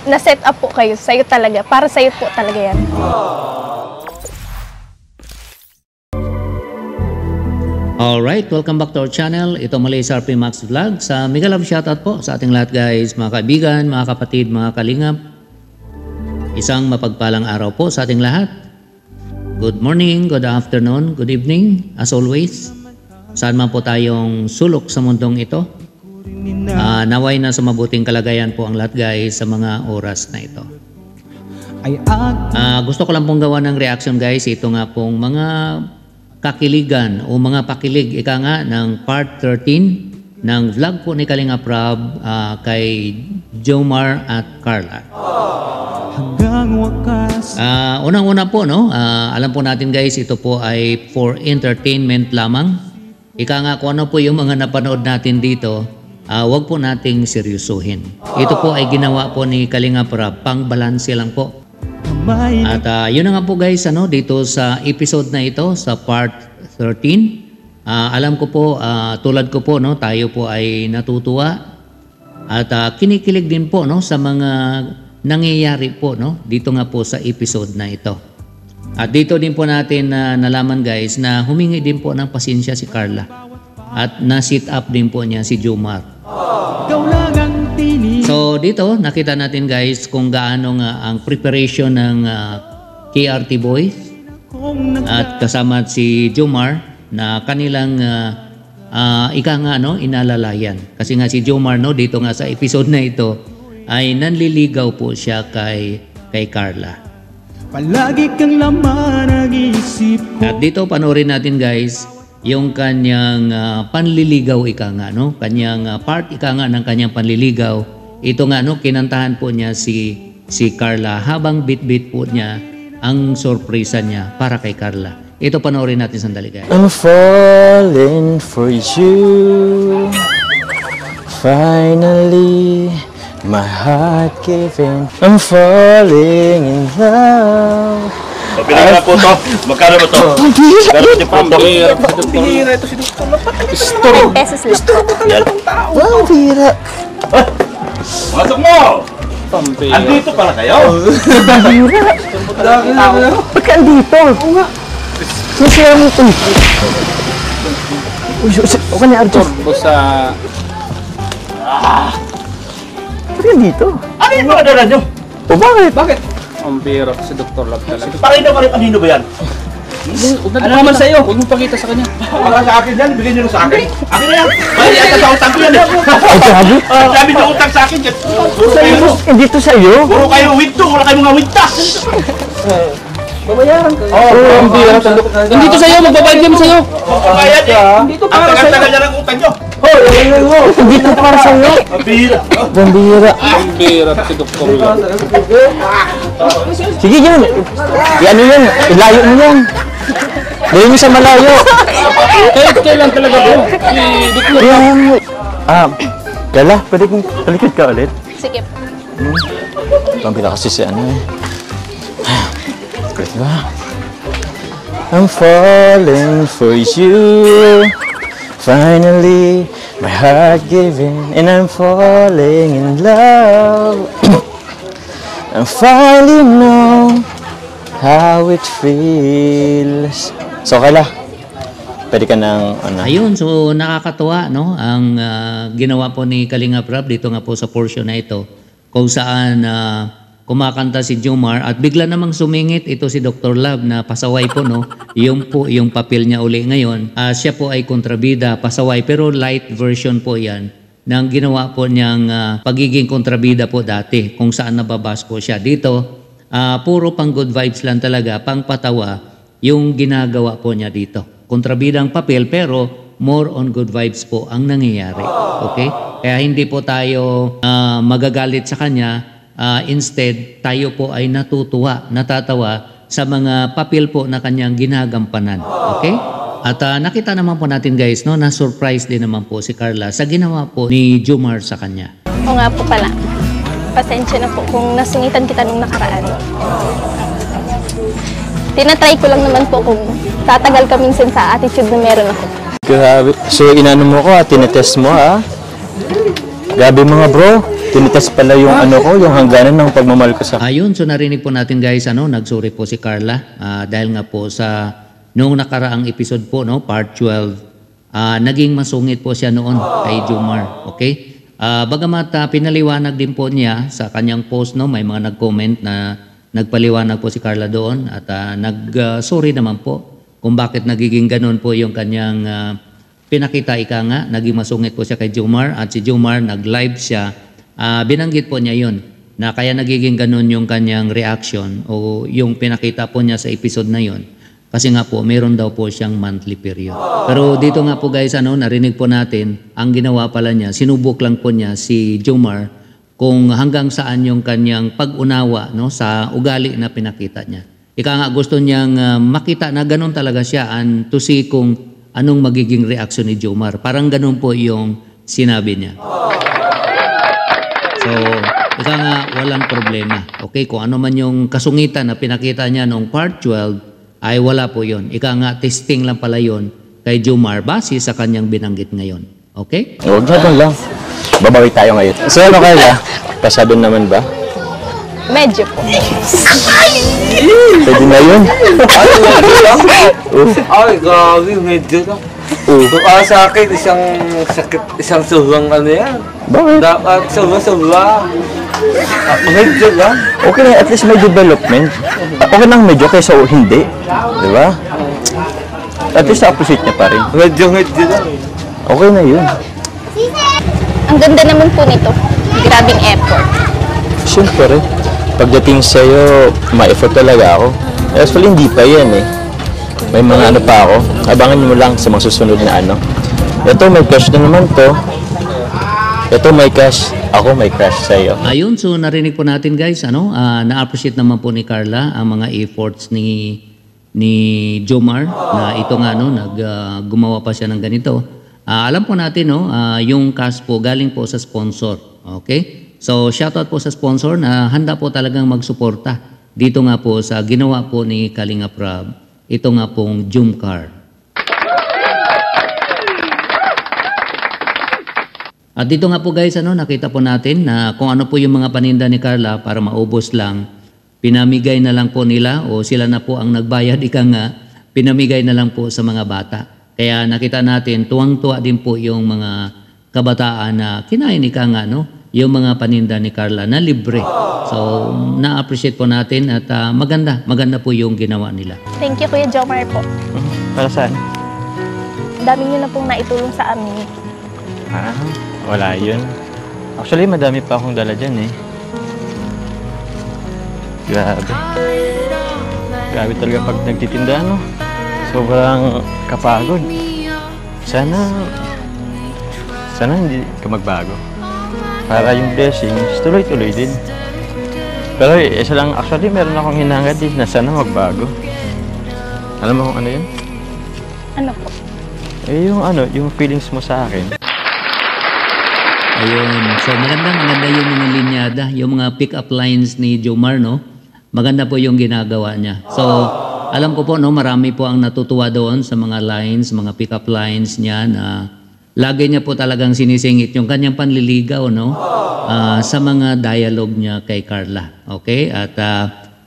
na-set up po kayo. Sa'yo talaga. Para sa'yo po talaga yan. Alright, welcome back to our channel. Ito muli sa RP Max Vlog. Sa mega love shoutout po sa ating lahat guys, mga kaibigan, mga kapatid, mga kalingap. Isang mapagpalang araw po sa ating lahat. Good morning, good afternoon, good evening, as always. Saan man po tayong sulok sa mundong ito. Naway na sa mabuting kalagayan po ang lahat guys sa mga oras na ito. Gusto ko lang pong gawa ng reaction guys. Ito nga pong mga kakiligan o mga pakilig ika nga ng part 13 ng vlog po ni Kalinga Prab kay Jomar at Carla. Hanggang wakas. Unang-una po no, alam po natin guys, ito po ay for entertainment lamang. Ika nga kung ano po yung mga napanood natin dito, wag po nating seryosuhin. Ito po ay ginawa po ni Kalinga Prab, pang balanse lang po. At yun na nga po guys, dito sa episode na ito, sa part 13, alam ko po, tulad ko po, tayo po ay natutuwa at kinikilig din po sa mga nangyayari po dito nga po sa episode na ito. At dito din po natin nalaman guys na humingi din po ng pasensya si Carla at na-sit up din po niya si Jomar. So dito nakita natin guys kung gaano nga ang preparation ng KRT Boys at kasama si Jomar na kanilang ika nga inalalayan. Kasi nga si Jomar dito nga sa episode na ito ay nanliligaw po siya kay Carla. Palagi kang laman ng isip ko. At dito panoorin natin guys yung kanyang panliligaw ika nga kanyang part ika nga ng kanyang panliligaw. Ito nga kinantahan po niya si Carla habang bit-bit po niya ang sorpresa niya para kay Carla. Ito panoorin natin sandali guys. I'm falling for you. Finally my heart giving. I'm falling in love. Pabili na po to. Magkano ba to? Pambira ito si Dr. $10 pesos lang po. Pambira. Masok mo! Pambira. Andito pala kayo? Pambira. Ba't ka andito? Oo nga. Nasira mo ito. Uy, okay na Arjun. Turbo sa... Ba't ka andito? Ano yung mga dala nyo? O bakit? Bakit? Ang biro si Dr. Love talaga. Pakita pa rin kanino ba yan? Ano naman sa'yo? Huwag mo pakita sa kanya. Para sa akin yan, bigyan nyo sa akin. Akin na yan. Bali yata sa utang ko yan. Ay, sabi? Sabi nyo utang sa akin. Hindi to sa'yo? Puro kayo wito, wala kayo mga wintas. Babayaran ko. Ang biro sa Dr. Hindi to sa'yo, magbabayad kami sa'yo. Pagbayad eh. Ang tagal-tagal yan ang utang nyo. Hindi to para sa'yo. Pambira. Pambira. Ang biro si Dr. Love. Sige yan. Ano yan? Ilayo mo yan. Ilayo mo sa malayo. Kahit kailan talaga po. Si Dr. Love. Gala, pwede kong palikid ka ulit? Sige. Pambira kasi si ano eh. Kulit ba? I'm falling for you. Finally, my heart giving, and I'm falling in love. I finally know how it feels. So, Kala, pwede ka ng ano? Ayun, so nakakatuwa ang ginawa po ni Kalinga Prab dito nga po sa portion na ito kung saan kumakanta si Jomar at bigla namang sumingit ito si Dr. Love na pasaway po yung po yung papel niya uli ngayon. Siya po ay kontrabida, pasaway pero light version po yan ng ginawa po niyang pagiging kontrabida po dati kung saan nababas po siya dito. Puro pang good vibes lang talaga, pang patawa yung ginagawa po niya dito. Kontrabidang papel pero more on good vibes po ang nangyayari. Okay? Kaya hindi po tayo magagalit sa kanya. Instead, tayo po ay natutuwa, natatawa sa mga papel po na kanyang ginagampanan. Okay? At nakita naman po natin guys, na-surprise din naman po si Carla sa ginawa po ni Jomar sa kanya. O nga po pala. Pasensya na po kung nasungitan kita nung nakaraan. Tinatry ko lang naman po kung tatagal ka minsan sa attitude na meron ako. Grabe. So, inano mo ko tinetest mo Grabe mga bro. tinitas pala yung ano ko, yung hangganan ng pagmamahal ko sa... Ayun, so narinig po natin guys, nagsuri po si Carla dahil nga po sa noong nakaraang episode po, part 12, naging masungit po siya noon kay Jomar. Okay? Bagamat pinaliwanag din po niya sa kanyang post, may mga nag-comment na nagpaliwanag po si Carla doon at nag-sorry naman po kung bakit nagiging ganun po yung kanyang pinakita nga, naging masungit po siya kay Jomar at si Jomar nag-live siya. Binanggit po niya yun na kaya nagiging ganun yung kanyang reaction o yung pinakita po niya sa episode na yun kasi nga po meron daw po siyang monthly period. Pero dito nga po guys, narinig po natin ang ginawa pala niya, sinubok lang po niya si Jomar kung hanggang saan yung kanyang pag-unawa sa ugali na pinakita niya. Ika nga gusto niyang makita na ganun talaga siya and to see kung anong magiging reaction ni Jomar. Parang ganun po yung sinabi niya. So, ika nga walang problema. Okay, kung ano man yung kasungitan na pinakita niya noong part 12, ay wala po yon. Ika nga testing lang pala yon kay Jomar base sa kanyang binanggit ngayon. Okay? Huwag na lang. Babawi tayo ngayon. So ano kaya? Pasado naman ba? Medyo po. Pwede na yun. Ay, grabe, medyo lang. Sa akin, isang sakit, isang sobrang ano yan. Bakit? Dapat sobrang. Medyo lang. Okay na, at least may development. Okay nang medyo kaysa hindi. Di ba? At least appreciate niya pa rin. Medyo lang. Okay na yun. Ang ganda naman po nito. Grabing effort. Siyempre, pagdating sa'yo, ma-effort talaga ako. Actually, hindi pa yan eh. May mga ano pa ako. Abangan mo lang sa mga susunod na ano. Ito, may crush na naman to. Ito, may crush. Ako, may crush sa'yo. Ayun, so narinig po natin guys, na-appreciate naman po ni Carla ang mga efforts ni Jomar na ito nga gumawa pa siya ng ganito. Alam po natin yung cash po galing po sa sponsor. Okay? So shoutout po sa sponsor na handa po talagang magsuporta dito nga po sa ginawa po ni Kalinga Prab. Ito nga pong Jomcar. At dito nga po guys, nakita po natin na kung ano po yung mga paninda ni Carla para maubos lang, pinamigay na lang po nila o sila na po ang nagbayad, pinamigay na lang po sa mga bata. Kaya nakita natin, tuwang-tuwa din po yung mga kabataan na kinain yung mga paninda ni Carla na libre. So, na-appreciate po natin at maganda po yung ginawa nila. Thank you, Kuya Jomar po. Para saan? Dami niyo na pong naitulong sa amin. Wala yun. Actually, madami pa akong dala dyan eh. Grabe. Grabe talaga pag nagtitinda, Sobrang kapagod. Sana hindi ka magbago. Para yung blessings, tuloy-tuloy din. Pero isa lang, actually, meron akong hinangad din na sana magbago. Alam mo kung ano yun? Ano po? Yung feelings mo sa akin. Ayun. So maganda yung mga linyada, yung mga pick-up lines ni Jomar, Maganda po yung ginagawa niya. So, alam ko po, marami po ang natutuwa doon sa mga lines, mga pick-up lines niya na lagi niya po talagang sinisingit yung kanyang panliligaw, sa mga dialogue niya kay Carla. Okay? At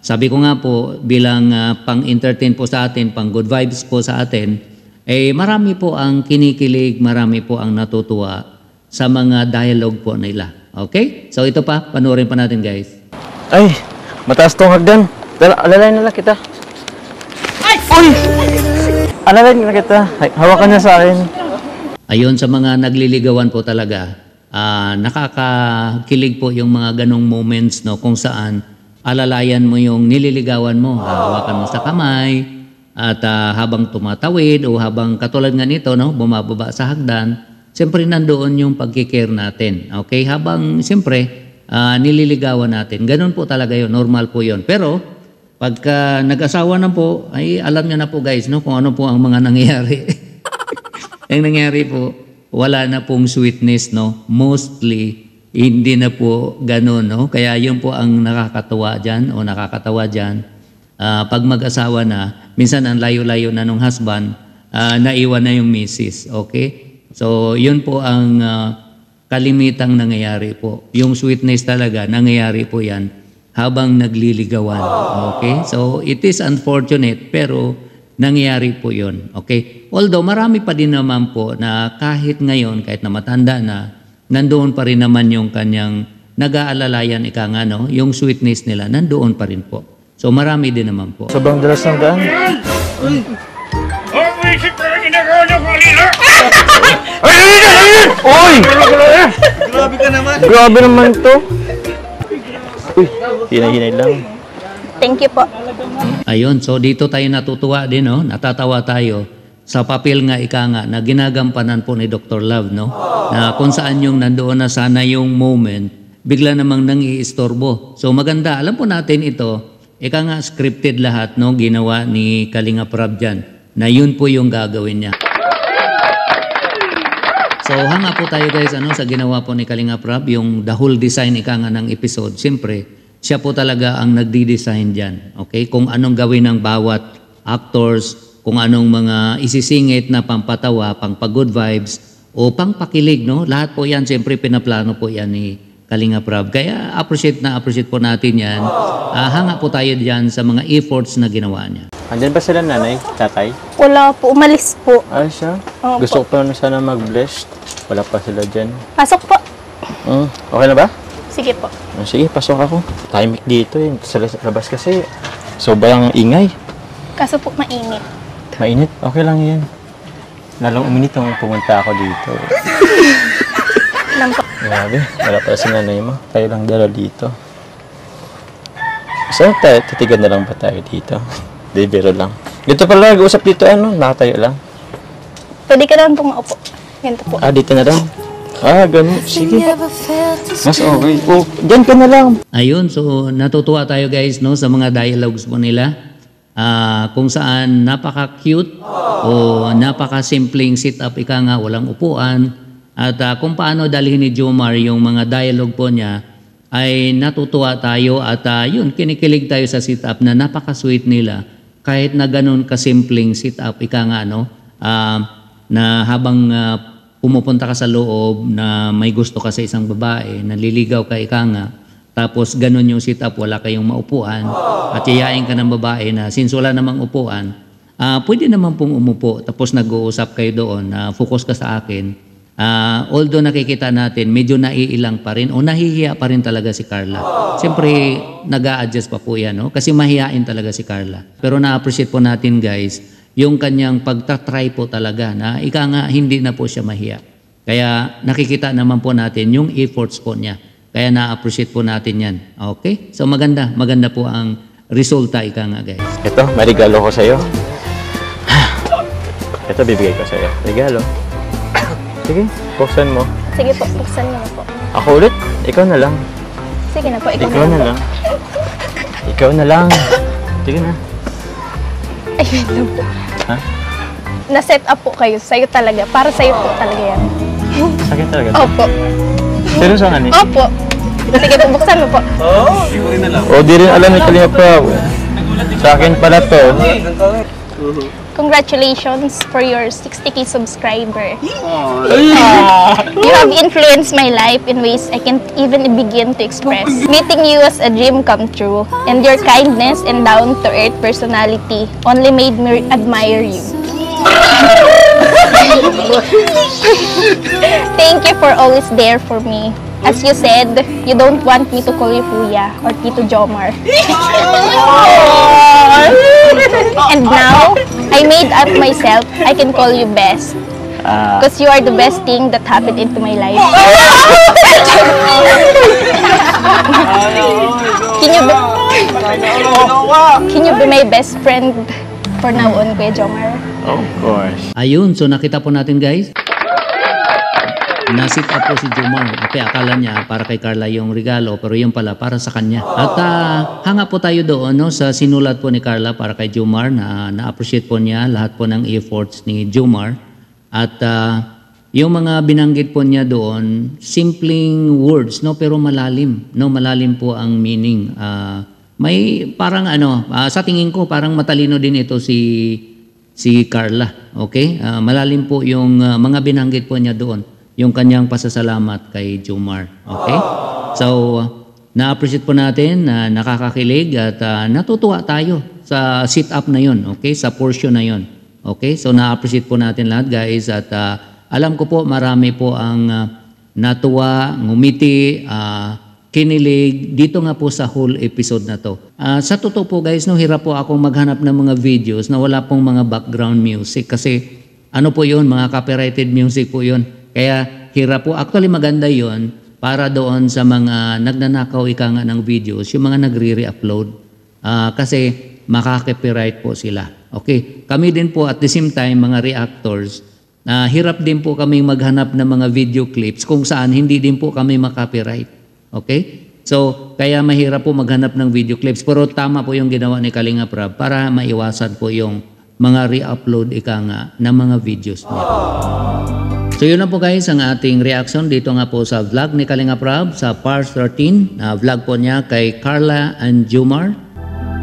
sabi ko nga po, bilang pang-entertain po sa atin, pang-good vibes po sa atin, marami po ang kinikilig, marami po ang natutuwa sa mga dialogue po nila. Okay? So ito pa, panoorin pa natin guys. Ay! Mataas tong hagdan. Pero alalayan na lang kita. Ay! Uy! Alalayan na kita. Hawakan niya sa akin. Ayun, sa mga nagliligawan po talaga, nakakakilig po yung mga ganong moments kung saan alalayan mo yung nililigawan mo. Hawakan mo sa kamay at habang tumatawid o habang katulad nga nito, bumababa sa hagdan, siyempre nandoon yung pagkikare natin. Okay? Habang siyempre, nililigawan natin. Ganun po talaga yun. Normal po yun. Pero, pagka nag-asawa na po, ay alam nyo na po guys, kung ano po ang mga nangyayari. Ang nangyayari po, wala na pong sweetness, Mostly, hindi na po ganun, Kaya yun po ang nakakatawa dyan. Pag mag-asawa na, minsan ang layo-layo na nung husband, naiwan na yung misis. Okay? So, yun po ang kalimitang nangyayari po. Yung sweetness talaga, nangyayari po yan habang nagliligawan. Okay? So, it is unfortunate, pero nangyayari po yun. Okay? Although, marami pa din naman po na kahit ngayon, kahit na matanda na, nandoon pa rin naman yung kanyang nag-aalalayan, ika nga, no? Yung sweetness nila, nandoon pa rin po. So, marami din naman po. Sobrang dalas ng daan. Uy! Grabe ka naman. Grabe naman to. Uy, hinay-hinay lang. Thank you po. Ayun, so dito tayo natutuwa din, no? Natatawa tayo sa papel nga ika nga na ginagampanan po ni Dr. Love, no? Na kung saan yung nandoon na sana yung moment, bigla namang nang-iistorbo. So maganda, alam po natin ito, ika nga scripted lahat, no? Ginawa ni Kalinga Prab dyan, na yun po yung gagawin niya. So hanga po tayo guys sa ginawa po ni Kalinga Prab, yung the whole design ika nga ng episode. Siyempre, siya po talaga ang nagdi-design dyan. Okay? Kung anong gawin ng bawat actors, kung anong mga isisingit na pampatawa, pang good vibes, o pang pakilig, no? Lahat po yan, siyempre pinaplano po yan ni Kalinga Prab. Kaya appreciate po natin yan. Hanga po tayo dyan sa mga efforts na ginawa niya. Andyan ba sila nanay, tatay? Wala po, umalis po. Ay siya? Opo. Gusto ko pa na sana mag-blessed. Wala pa sila dyan. Pasok po. Okay na ba? Sige po. Sige, pasok ako. Tahimik dito eh. Sa labas kasi, sobrang ingay. Kaso po mainit. Mainit? Okay lang yan. Lalong uminit nung pumunta ako dito. Alam po. Grabe, wala pala si nanay mo. Tayo lang dala dito. So, titigan na lang ba tayo dito? Di, biro lang. Dito pala, nag-uusap dito, nakatayo lang. Pwede ka naman pong maupo. Ganito po. Dito na lang. Ganun. Sige. Mas okay. Diyan ka na lang. Ayun, so natutuwa tayo guys, no, sa mga dialogues po nila. Kung saan napaka-cute o napaka-simpleng sit-up, ika nga, walang upuan. At kung paano dalhin ni Jomar yung mga dialogue po niya, ay natutuwa tayo at yun, kinikilig tayo sa sit-up na napaka-sweet nila. Kahit na ganun kasimpleng sit-up, ika nga, no, na habang pumupunta ka sa loob na may gusto ka sa isang babae, naliligaw ka, ika nga, tapos ganun yung sit-up, wala kayong maupuan, at yayain ka ng babae na since wala namang upuan, pwede naman pong umupo, tapos nag-uusap kayo doon, focus ka sa akin. Although nakikita natin, medyo naiilang pa rin, o nahihiya pa rin talaga si Carla. Siyempre, nag-a-adjust pa po yan, no? Kasi mahihain talaga si Carla. Pero na-appreciate po natin guys, yung kanyang pagtatry po talaga na ika nga hindi na po siya mahiya. Kaya nakikita naman po natin yung efforts po niya. Kaya na-appreciate po natin yan. Okay? So maganda po ang resulta ika nga guys. Ito, may regalo ko sa'yo. Ito, bibigay ko sa'yo. Regalo. Sige, buksan mo. Sige po, buksan niyo na po. Ako ulit? Ikaw na lang. Sige na po, ikaw Ikaw na po. lang. Ikaw na lang. Sige na. Ayun lang po. Ha? Na-set up po kayo. Sa'yo talaga. Para sa'yo po talaga yan. Sakit talaga. Opo. Seryoso nga ni? Opo. Sige po, buksan mo po. Di rin alam ni Kalinga Prab. Sa akin pala to. Congratulations for your 60k subscriber. You have influenced my life in ways I can't even begin to express. Meeting you was a dream come true, and your kindness and down-to-earth personality only made me admire you. Thank you for always there for me. As you said, you don't want me to call you Kuya or Tito Jomar. And now, I made up myself, I can call you Best. Because you are the best thing that happened into my life. Can you be my best friend for now on, Kuya Jomar? Of course. Ayun, so nakita po natin guys. Na-sit up po si Jomar. Okay, akala niya para kay Carla yung regalo, pero yun pala para sa kanya. At hanga po tayo doon, no, sa sinulat po ni Carla para kay Jomar na na-appreciate po niya lahat po ng efforts ni Jomar. At yung mga binanggit po niya doon, simpleng words, no, pero malalim. No, malalim po ang meaning. May parang sa tingin ko parang matalino din ito si Carla. Okay? Malalim po yung mga binanggit po niya doon. yung kanyang pasasalamat kay Jomar. Okay? So, na-appreciate po natin na nakakakilig at natutuwa tayo sa sit-up na yun. Okay? Sa portion na yun. Okay? So, na-appreciate po natin lahat guys at alam ko po marami po ang natuwa, ngumiti, kinilig dito nga po sa whole episode na to. Sa totoo po guys, no, hirap po akong maghanap ng mga videos na wala pong mga background music kasi ano po yun, mga copyrighted music po yun. Kaya hirap po. Actually maganda yun para doon sa mga nagnanakaw ika nga ng videos, yung mga nagre-re-upload. Kasi makaka-copyright po sila. Okay? Kami din po at the same time, mga reactors, hirap din po kami maghanap ng mga video clips kung saan hindi din po kami makopyright. Okay? So, kaya mahirap po maghanap ng video clips. Pero tama po yung ginawa ni Kalinga Prab para maiwasan po yung mga re-upload ika nga ng mga videos niya. So yun na po guys ang ating reaction dito nga po sa vlog ni Kalinga Prab sa part 13 na vlog po niya kay Carla and Jomar.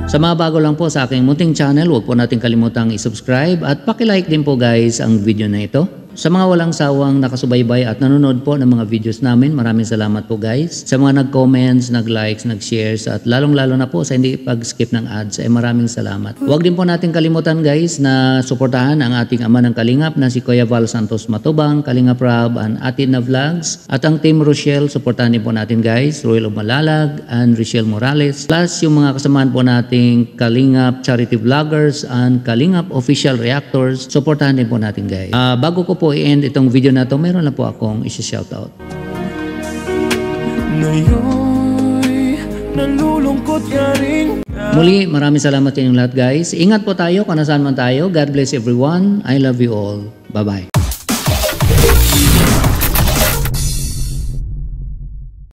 Sa mga bago lang po sa aking munting channel, huwag po natin kalimutang i-subscribe at paki-like din po guys ang video na ito. Sa mga walang sawang nakasubaybay at nanonood po ng mga videos namin, maraming salamat po guys. Sa mga nag-comments, nag-likes, nag-shares at lalong-lalo na po sa hindi pag-skip ng ads ay maraming salamat. Huwag din po natin kalimutan guys na suportahan ang ating ama ng Kalingap na si Kuya Val Santos Matubang, Kalinga Prab, and Atin na Vlogs. At ang Team Rochelle, suportahan din po natin guys, Royal of Malalag and Rochelle Morales. Plus yung mga kasamahan po nating Kalingap Charity Vloggers and Kalingap Official Reactors, suportahan din po natin guys. Bago ko po i-end itong video na to, meron na po akong isi-shoutout. Muli, maraming salamat sa inyong lahat guys. Ingat po tayo kung nasaan man tayo. God bless everyone. I love you all. Bye-bye.